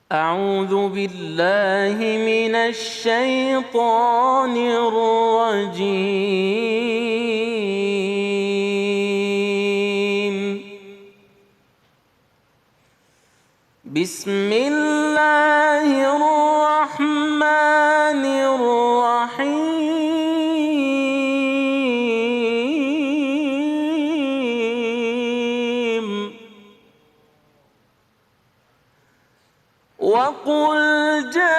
أعوذ بالله من الشيطان الرجيم. بسم الله الرحمن الرحيم. وقل جاء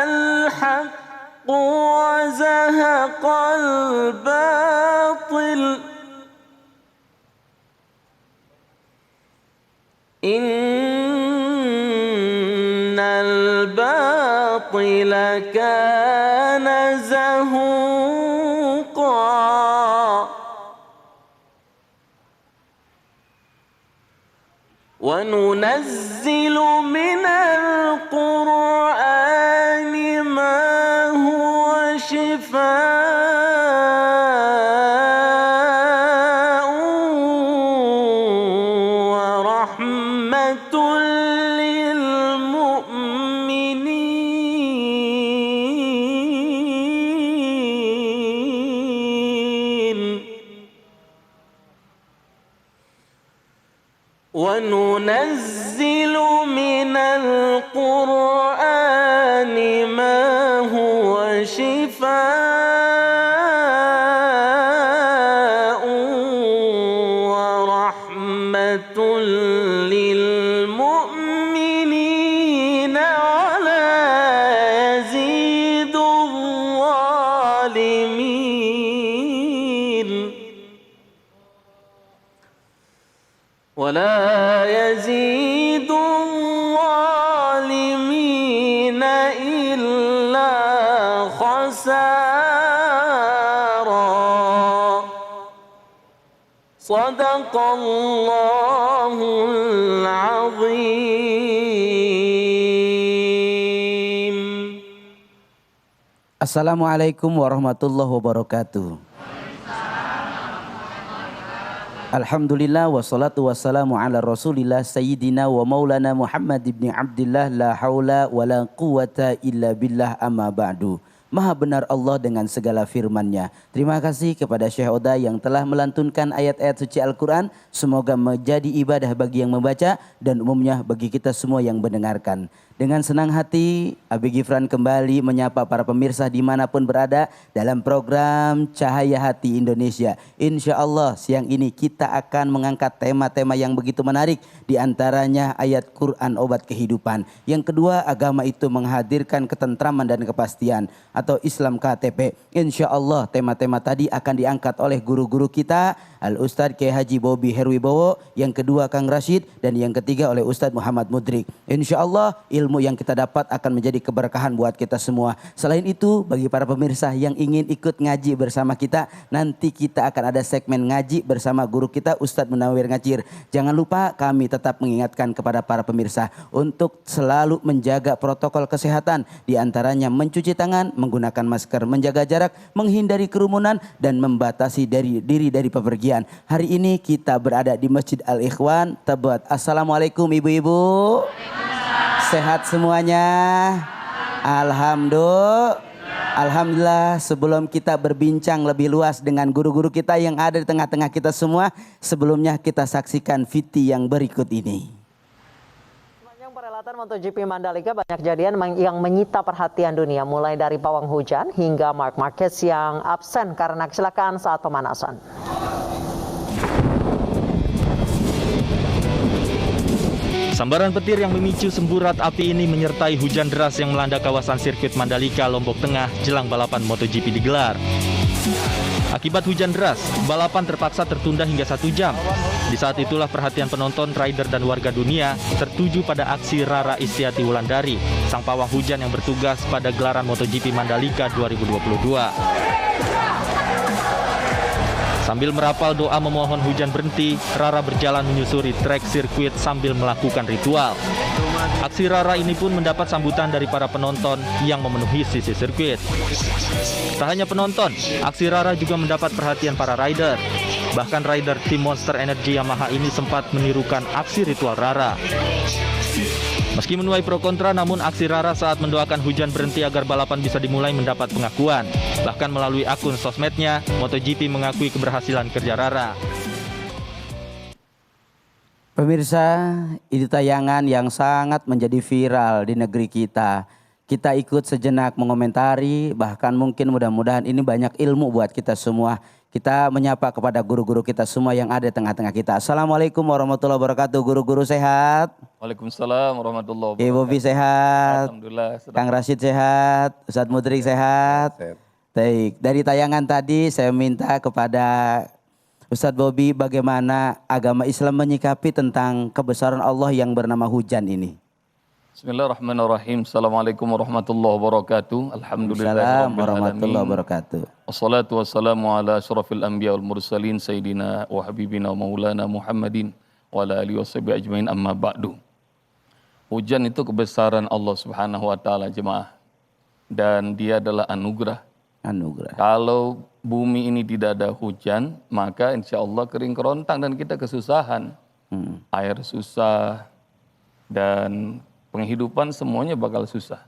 الحق وزهق الباطل إن الباطل كان زهوقا وننزل من القرآن ما هو شفاء ورحمة للمؤمنين وننزل من القرآن ما هو شفاء ورحمة للمؤمنين ولا يزيد الظالمين إلا خسارا. صدق الله العظيم. Assalamualaikum warahmatullahi wabarakatuh. Alhamdulillah wassalatu wassalamu ala rasulillah sayyidina wa maulana Muhammad ibn Abdillah la haula wa la quwata illa billah amma ba'du. Maha benar Allah dengan segala firman-Nya. Terima kasih kepada Syekh Oda yang telah melantunkan ayat-ayat suci Al-Quran. Semoga menjadi ibadah bagi yang membaca dan umumnya bagi kita semua yang mendengarkan. Dengan senang hati, Abi Gifran kembali menyapa para pemirsa dimanapun berada dalam program Cahaya Hati Indonesia. Insya Allah siang ini kita akan mengangkat tema-tema yang begitu menarik. Di antaranya ayat Quran obat kehidupan. Yang kedua, agama itu menghadirkan ketentraman dan kepastian atau Islam KTP. Insya Allah tema-tema tadi akan diangkat oleh guru-guru kita, Al-Ustadz Kiai Haji Bobi Herwibowo, yang kedua Kang Rashid, dan yang ketiga oleh Ustadz Muhammad Mudrik. Insya Allah ilmu yang kita dapat akan menjadi keberkahan buat kita semua. Selain itu, bagi para pemirsa yang ingin ikut ngaji bersama kita, nanti kita akan ada segmen ngaji bersama guru kita Ustadz Munawir Ngacir. Jangan lupa kami tetap mengingatkan kepada para pemirsa untuk selalu menjaga protokol kesehatan, di antaranya mencuci tangan, menggunakan masker, menjaga jarak, menghindari kerumunan, dan membatasi diri dari pepergian. Hari ini kita berada di Masjid Al-Ikhwan, Tebet. Assalamualaikum ibu-ibu. Sehat semuanya? Alhamdulillah. Sebelum kita berbincang lebih luas dengan guru-guru kita yang ada di tengah-tengah kita semua, sebelumnya kita saksikan VT yang berikut ini. Sepanjang perhelatan MotoGP Mandalika banyak kejadian yang menyita perhatian dunia, mulai dari pawang hujan hingga Marc Marquez yang absen karena kecelakaan saat pemanasan. Sambaran petir yang memicu semburat api ini menyertai hujan deras yang melanda kawasan sirkuit Mandalika, Lombok Tengah jelang balapan MotoGP digelar. Akibat hujan deras, balapan terpaksa tertunda hingga 1 jam. Di saat itulah perhatian penonton, rider dan warga dunia tertuju pada aksi Rara Istiati Wulandari, sang pawang hujan yang bertugas pada gelaran MotoGP Mandalika 2022. Sambil merapal doa memohon hujan berhenti, Rara berjalan menyusuri trek sirkuit sambil melakukan ritual. Aksi Rara ini pun mendapat sambutan dari para penonton yang memenuhi sisi sirkuit. Tak hanya penonton, aksi Rara juga mendapat perhatian para rider. Bahkan rider tim Monster Energy Yamaha ini sempat menirukan aksi ritual Rara. Meski menuai pro kontra, namun aksi Rara saat mendoakan hujan berhenti agar balapan bisa dimulai mendapat pengakuan. Bahkan melalui akun sosmednya, MotoGP mengakui keberhasilan kerja Rara. Pemirsa, ini tayangan yang sangat menjadi viral di negeri kita. Kita ikut sejenak mengomentari, bahkan mungkin mudah-mudahan ini banyak ilmu buat kita semua. Kita menyapa kepada guru-guru kita semua yang ada di tengah-tengah kita. Assalamualaikum warahmatullahi wabarakatuh. Guru-guru sehat? Waalaikumsalam warahmatullahi wabarakatuh. Ibu Bobi sehat? Alhamdulillah. Kang Rashid sehat? Ustadz Mudrik sehat? Baik, dari tayangan tadi saya minta kepada Ustadz Bobi bagaimana agama Islam menyikapi tentang kebesaran Allah yang bernama hujan ini. Bismillahirrahmanirrahim. Assalamualaikum warahmatullahi wabarakatuh. Alhamdulillah. Assalamualaikum warahmatullahi wabarakatuh. Wassalatu wassalamu ala asyrafil anbiya wal mursalin sayyidina wa habibina wa maulana Muhammadin wa ala alihi washabihi ajmain amma ba'du. Hujan itu kebesaran Allah Subhanahu wa taala jemaah. Dan dia adalah anugerah. Anugerah. Kalau bumi ini tidak ada hujan, maka insya Allah kering kerontang dan kita kesusahan. Air susah dan penghidupan semuanya bakal susah.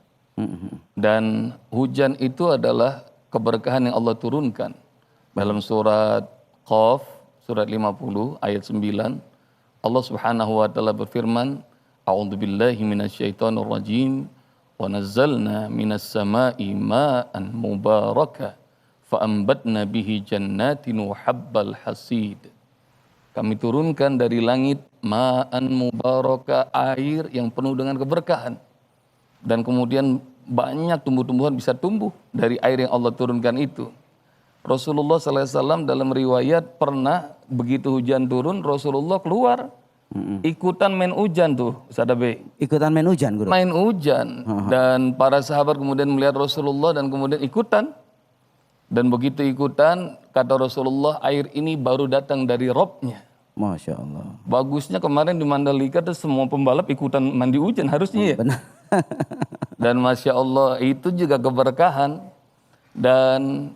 Dan hujan itu adalah keberkahan yang Allah turunkan. Dalam surat Qaf, surat 50 ayat 9, Allah Subhanahu wa taala berfirman, A'udzubillahi minasyaitonir rajim, wa nazzalna minas sama'i ma'an mubaraka fa'ambatna bihi jannatin wa habbal hasid. Kami turunkan dari langit ma'an mubaraka, air yang penuh dengan keberkahan. Dan kemudian banyak tumbuh-tumbuhan bisa tumbuh dari air yang Allah turunkan itu. Rasulullah SAW dalam riwayat pernah begitu hujan turun, Rasulullah keluar ikutan main hujan tuh, Ustaz Abe. Ikutan main hujan, Guru? Main hujan. Dan para sahabat kemudian melihat Rasulullah dan kemudian ikutan. Dan begitu ikutan, kata Rasulullah, air ini baru datang dari Robnya. Masya Allah. Bagusnya kemarin di Mandalika tuh semua pembalap ikutan mandi hujan harusnya ya. Benar. Dan Masya Allah itu juga keberkahan. Dan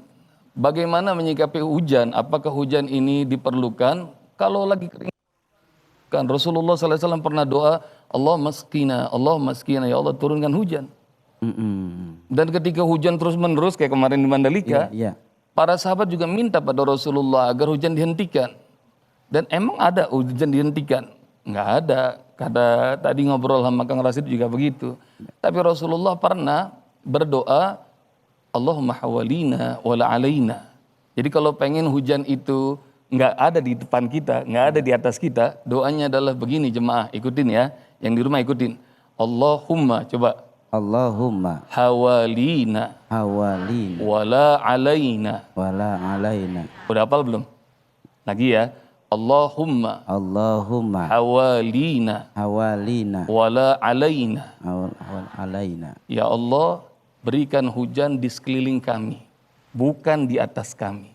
bagaimana menyikapi hujan? Apakah hujan ini diperlukan? Kalau lagi kering. Kan Rasulullah SAW pernah doa, Allah maskina, ya Allah turunkan hujan. Dan ketika hujan terus menerus kayak kemarin di Mandalika, para sahabat juga minta pada Rasulullah agar hujan dihentikan. Dan emang ada hujan dihentikan? Nggak ada. Kata tadi ngobrol sama Kang Rashid juga begitu. Tapi Rasulullah pernah berdoa, Allahumma hawalina wala alaina. Jadi kalau pengen hujan itu nggak ada di depan kita, nggak ada di atas kita, doanya adalah begini jemaah, ikutin ya. Yang di rumah ikutin. Allahumma, coba. Allahumma hawalina wala alaina. Udah hafal belum? Lagi ya. Allahumma hawalina wala alaina. Ya Allah, berikan hujan di sekeliling kami, bukan di atas kami.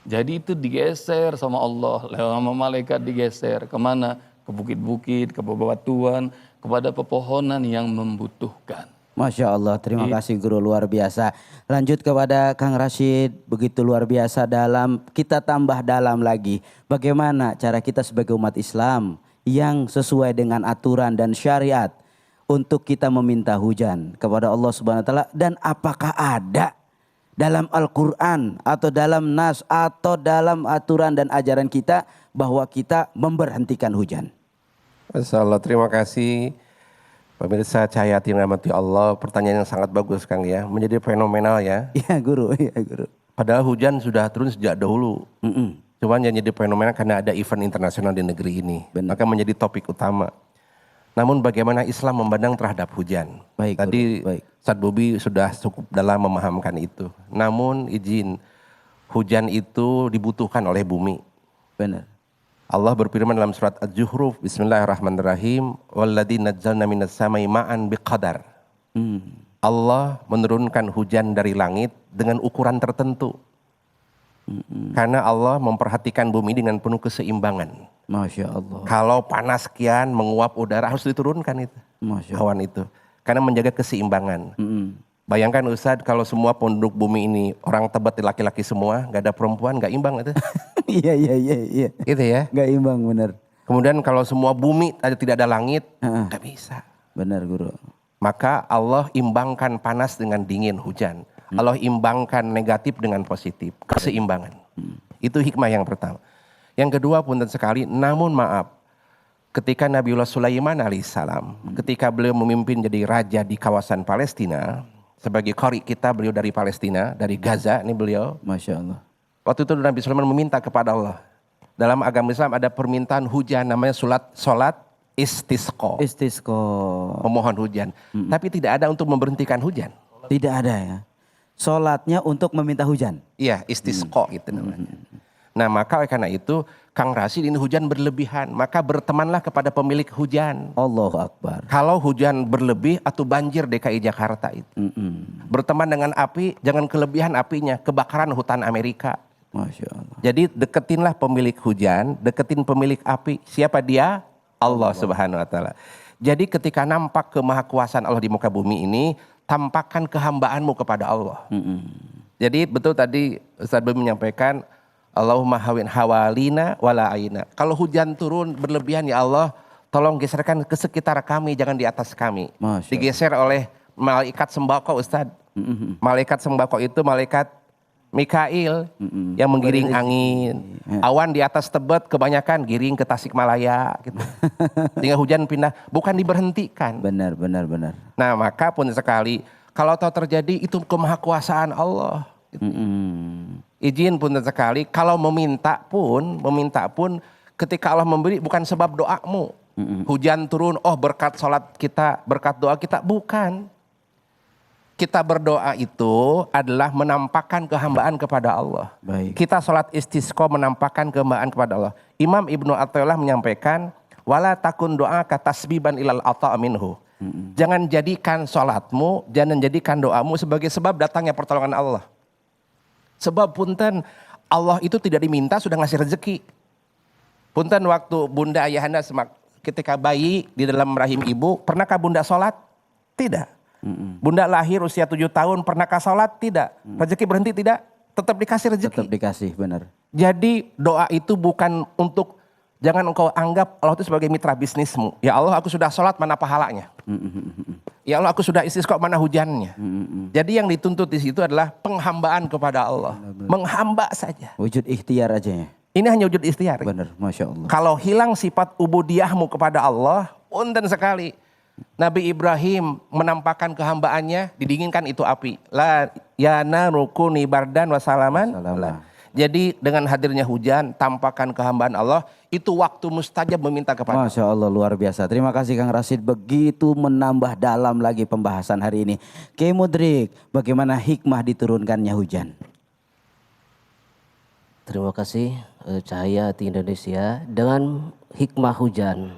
Jadi itu digeser sama Allah, lewat malaikat digeser. Kemana? Ke bukit-bukit, ke bebatuan, kepada pepohonan yang membutuhkan. Masya Allah, terima kasih Guru, luar biasa. Lanjut kepada Kang Rashid, begitu luar biasa dalam, kita tambah dalam lagi. Bagaimana cara kita sebagai umat Islam yang sesuai dengan aturan dan syariat untuk kita meminta hujan kepada Allah Subhanahu wa taala, dan apakah ada dalam Al-Quran atau dalam nas atau dalam aturan dan ajaran kita bahwa kita memberhentikan hujan? Masya Allah, terima kasih. Pemirsa Cahaya Hati yang dirahmati Allah, pertanyaan yang sangat bagus Kang ya, menjadi fenomenal ya. Iya Guru, iya Guru. Padahal hujan sudah turun sejak dahulu. Cuman yang jadi fenomenal karena ada event internasional di negeri ini. Benar. Maka menjadi topik utama. Namun bagaimana Islam memandang terhadap hujan. Baik, tadi baik. Ustadz Bobi sudah cukup dalam memahamkan itu. Namun izin, hujan itu dibutuhkan oleh bumi. Benar. Allah berfirman dalam surat Az-Zuhruf, Bismillahirrahmanirrahim, Walladzi nazzalna minas samai ma'an biqadar. Allah menurunkan hujan dari langit dengan ukuran tertentu. Karena Allah memperhatikan bumi dengan penuh keseimbangan. Masya Allah. Kalau panas sekian menguap udara harus diturunkan itu. Awan itu. Karena menjaga keseimbangan. Bayangkan Ustadz kalau semua penduduk bumi ini orang Tebet laki-laki semua, gak ada perempuan, gak imbang itu. Iya. Gitu ya. Nggak imbang bener. Kemudian kalau semua bumi tidak ada langit, nggak bisa. Bener guru. Maka Allah imbangkan panas dengan dingin hujan. Allah imbangkan negatif dengan positif. Keseimbangan. Itu hikmah yang pertama. Yang kedua punten sekali, namun maaf. Ketika Nabiullah Sulaiman alaihissalam, ketika beliau memimpin jadi raja di kawasan Palestina, sebagai qari kita beliau dari Palestina, dari Gaza, ini beliau. Masya Allah. Waktu itu Nabi Sulaiman meminta kepada Allah. Dalam agama Islam ada permintaan hujan, namanya solat istisqa. Istisqa. Memohon hujan. Tapi tidak ada untuk memberhentikan hujan. Tidak ada ya. Sholatnya untuk meminta hujan. Iya, istisqa gitu namanya. Nah maka karena itu Kang Rasid ini hujan berlebihan, maka bertemanlah kepada pemilik hujan. Allahu Akbar. Kalau hujan berlebih atau banjir DKI Jakarta itu. Berteman dengan api, jangan kelebihan apinya, kebakaran hutan Amerika. Masya Allah. Jadi deketinlah pemilik hujan, deketin pemilik api. Siapa dia? Allah Subhanahu wa taala. Jadi ketika nampak kemahakuasaan Allah di muka bumi ini, tampakkan kehambaanmu kepada Allah. Jadi betul tadi Ustaz Bim menyampaikan, Allahumma hawin hawalina wala aina. Kalau hujan turun berlebihan ya Allah, tolong geserkan ke sekitar kami, jangan di atas kami. Digeser oleh malaikat sembako Ustaz. Malaikat sembako itu malaikat Mikail yang menggiring angin. Awan di atas Tebet kebanyakan giring ke Tasikmalaya gitu. Sehingga hujan pindah, bukan diberhentikan. Benar. Nah maka pun sekali, kalau tahu terjadi itu kemahakuasaan Allah. Gitu. Izin pun sekali, kalau meminta pun ketika Allah memberi bukan sebab doamu. Hujan turun, oh berkat sholat kita, berkat doa kita, bukan. Kita berdoa itu adalah menampakkan kehambaan kepada Allah. Baik. Kita sholat istisqa menampakkan kehambaan kepada Allah. Imam Ibnu Athaillah menyampaikan, wala takun doa katasbiban ilal ata' minhu. Jangan jadikan sholatmu, jangan jadikan doamu sebagai sebab datangnya pertolongan Allah. Sebab punten Allah itu tidak diminta sudah ngasih rezeki. Punten waktu bunda ayahanda ketika bayi di dalam rahim ibu, pernahkah bunda sholat? Tidak. Bunda lahir usia 7 tahun, pernahkah sholat? Tidak. Rezeki berhenti? Tidak. Tetap dikasih rezeki. Tetap dikasih, benar. Jadi doa itu bukan untuk, jangan engkau anggap Allah itu sebagai mitra bisnismu. Ya Allah aku sudah sholat, mana pahalanya? Ya Allah aku sudah istisqa, mana hujannya? Jadi yang dituntut di situ adalah penghambaan kepada Allah. Menghamba saja. Wujud ikhtiar aja ya. Ini hanya wujud ikhtiar. Benar, Masya Allah. Kalau hilang sifat ubudiyahmu kepada Allah, punten sekali. Nabi Ibrahim menampakkan kehambaannya, didinginkan itu api. La yana rukuni bardan wasalaman. Jadi dengan hadirnya hujan, tampakkan kehambaan Allah, itu waktu mustajab meminta kepada Allah. Masya Allah, luar biasa. Terima kasih Kang Rasid, begitu menambah dalam lagi pembahasan hari ini. Kiai Mudrik, bagaimana hikmah diturunkannya hujan? Terima kasih Cahaya Hati Indonesia. Dengan hikmah hujan,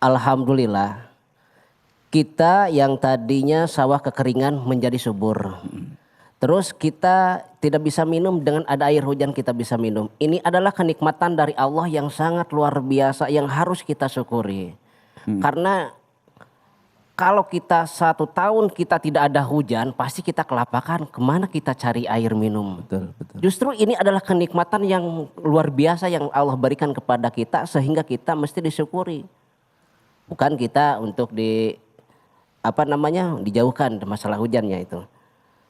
alhamdulillah kita yang tadinya sawah kekeringan menjadi subur. Terus kita tidak bisa minum, dengan ada air hujan kita bisa minum. Ini adalah kenikmatan dari Allah yang sangat luar biasa yang harus kita syukuri. Karena kalau kita 1 tahun kita tidak ada hujan, pasti kita kelapakan. Kemana kita cari air minum? Betul. Justru ini adalah kenikmatan yang luar biasa yang Allah berikan kepada kita, sehingga kita mesti disyukuri. Bukan kita untuk dijauhkan masalah hujannya itu.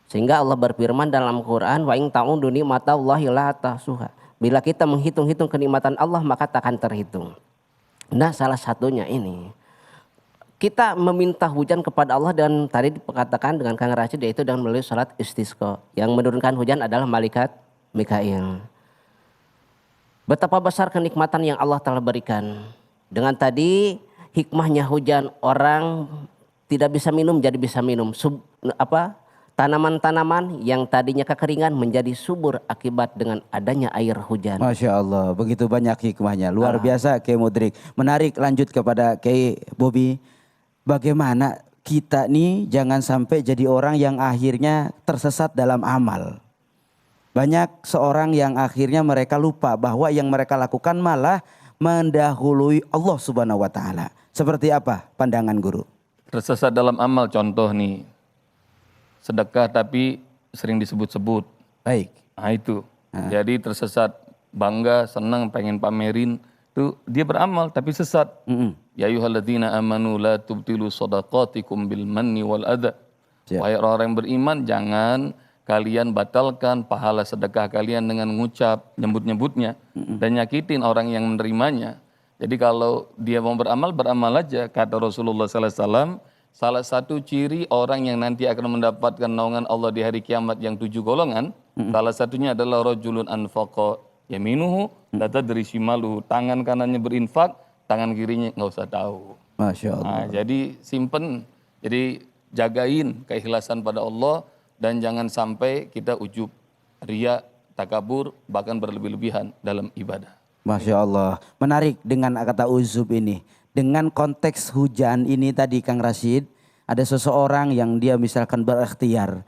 Sehingga Allah berfirman dalam Quran, wa in ta'udu ni'matallahi la tahsuha. Bila kita menghitung-hitung kenikmatan Allah maka takkan terhitung. Nah, salah satunya ini kita meminta hujan kepada Allah, dan tadi dikatakan dengan Kang Rasid yaitu dengan melalui salat istisqa. Yang menurunkan hujan adalah malaikat Mikail. Betapa besar kenikmatan yang Allah telah berikan. Dengan tadi hikmahnya hujan, orang tidak bisa minum jadi bisa minum. Tanaman-tanaman yang tadinya kekeringan menjadi subur akibat dengan adanya air hujan. Masya Allah, begitu banyak hikmahnya. Luar biasa Kiai Mudrik. Menarik, lanjut kepada Kiai Bobi. Bagaimana kita nih jangan sampai jadi orang yang akhirnya tersesat dalam amal. Banyak seorang yang akhirnya mereka lupa bahwa yang mereka lakukan malah mendahului Allah Subhanahu wa taala. Seperti apa pandangan guru? Tersesat dalam amal, contoh nih, sedekah tapi sering disebut-sebut. Baik. Nah itu, jadi tersesat bangga, senang, pengen pamerin, itu dia beramal tapi sesat. Ya ayyuhalladzina amanu la tubtilu shadaqatikum bil manni wal adha. Wahai orang yang beriman, jangan kalian batalkan pahala sedekah kalian dengan mengucap, nyebut-nyebutnya dan nyakitin orang yang menerimanya. Jadi kalau dia mau beramal, beramal aja. Kata Rasulullah SAW, salah satu ciri orang yang nanti akan mendapatkan naungan Allah di hari kiamat yang 7 golongan, salah satunya adalah rajulun anfaqa yaminuhu la tadri shimaluhu. Tangan kanannya berinfak, tangan kirinya nggak usah tahu. Masya Allah. Nah, jadi simpen, jadi jagain keikhlasan pada Allah dan jangan sampai kita ujub, riya, takabur, bahkan berlebih-lebihan dalam ibadah. Masya Allah, menarik dengan kata uzub ini. Dengan konteks hujan ini tadi Kang Rashid, ada seseorang yang dia misalkan berikhtiar.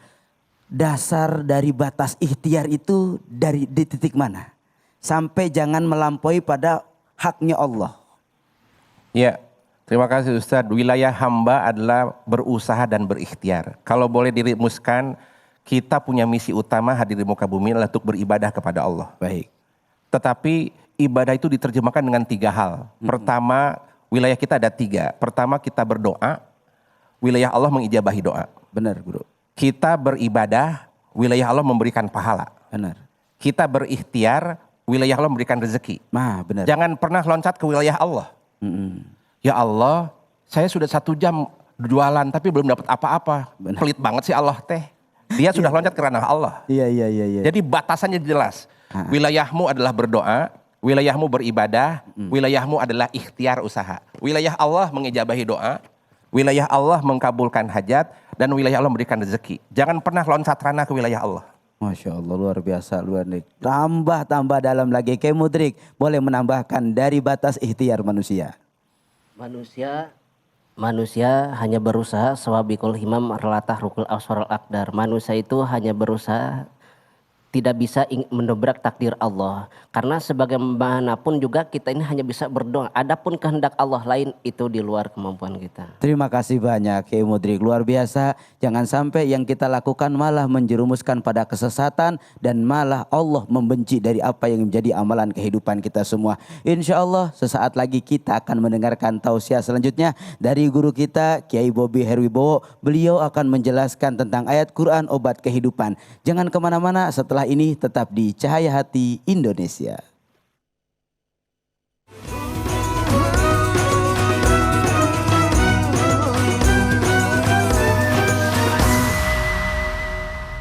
Dasar dari batas ikhtiar itu di titik mana? Sampai jangan melampaui pada haknya Allah. Ya, terima kasih Ustadz. Wilayah hamba adalah berusaha dan berikhtiar. Kalau boleh dirumuskan, kita punya misi utama hadir di muka bumi adalah untuk beribadah kepada Allah. Baik. Tetapi ibadah itu diterjemahkan dengan 3 hal. Pertama, wilayah kita ada 3. Pertama, kita berdoa, wilayah Allah mengijabahi doa. Benar, Guru. Kita beribadah, wilayah Allah memberikan pahala. Benar. Kita berikhtiar, wilayah Allah memberikan rezeki. Nah, benar. Jangan pernah loncat ke wilayah Allah. Ya Allah, saya sudah 1 jam jualan tapi belum dapat apa-apa. Pelit banget sih Allah teh. Dia sudah loncat ke ranah Allah. Iya. Jadi batasannya jelas. Wilayahmu adalah berdoa, wilayahmu beribadah, wilayahmu adalah ikhtiar usaha. Wilayah Allah mengijabahi doa, wilayah Allah mengkabulkan hajat, dan wilayah Allah memberikan rezeki. Jangan pernah loncat ranah ke wilayah Allah. Masya Allah, luar biasa, luar biasa. Tambah dalam lagi. Kayak Mudrik, boleh menambahkan dari batas ikhtiar manusia. Manusia hanya berusaha sawabikul himam relatah rukul aswarul akdar. Manusia itu hanya berusaha, tidak bisa mendobrak takdir Allah. Karena sebagaimanapun juga kita ini hanya bisa berdoa. Adapun kehendak Allah lain itu di luar kemampuan kita. Terima kasih banyak Kiai Mudrik, luar biasa. Jangan sampai yang kita lakukan malah menjerumuskan pada kesesatan dan malah Allah membenci dari apa yang menjadi amalan kehidupan kita semua. Insya Allah sesaat lagi kita akan mendengarkan tausiah selanjutnya dari guru kita Kiai Bobi Herwibowo. Beliau akan menjelaskan tentang ayat Quran obat kehidupan. Jangan kemana-mana, setelah ini tetap di Cahaya Hati Indonesia.